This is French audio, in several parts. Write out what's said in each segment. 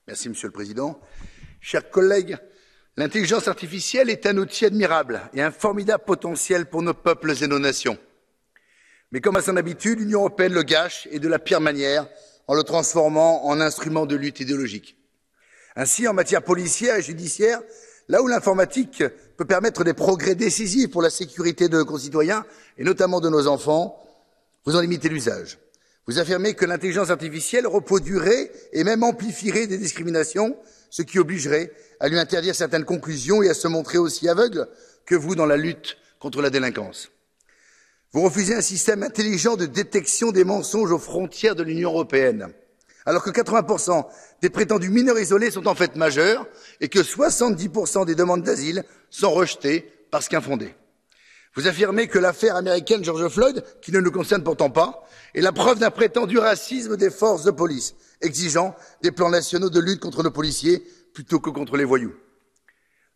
Monsieur le Président. Chers collègues, l'intelligence artificielle est un outil admirable et un formidable potentiel pour nos peuples et nos nations. Mais comme à son habitude, l'Union européenne le gâche et de la pire manière en le transformant en instrument de lutte idéologique. Ainsi, en matière policière et judiciaire, là où l'informatique peut permettre des progrès décisifs pour la sécurité de nos concitoyens et notamment de nos enfants, vous en limitez l'usage. Vous affirmez que l'intelligence artificielle reproduirait et même amplifierait des discriminations, ce qui obligerait à lui interdire certaines conclusions et à se montrer aussi aveugle que vous dans la lutte contre la délinquance. Vous refusez un système intelligent de détection des mensonges aux frontières de l'Union européenne, alors que 80% des prétendus mineurs isolés sont en fait majeurs et que 70% des demandes d'asile sont rejetées parce qu'infondées. Vous affirmez que l'affaire américaine George Floyd, qui ne nous concerne pourtant pas, est la preuve d'un prétendu racisme des forces de police, exigeant des plans nationaux de lutte contre nos policiers plutôt que contre les voyous.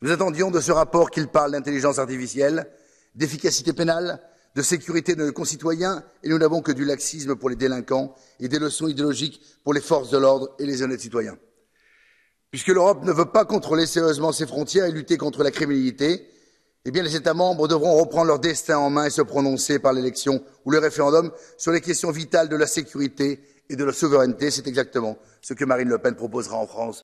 Nous attendions de ce rapport qu'il parle d'intelligence artificielle, d'efficacité pénale, de sécurité de nos concitoyens, et nous n'avons que du laxisme pour les délinquants et des leçons idéologiques pour les forces de l'ordre et les honnêtes citoyens. Puisque l'Europe ne veut pas contrôler sérieusement ses frontières et lutter contre la criminalité, eh bien les États membres devront reprendre leur destin en main et se prononcer par l'élection ou le référendum sur les questions vitales de la sécurité et de la souveraineté. C'est exactement ce que Marine Le Pen proposera en France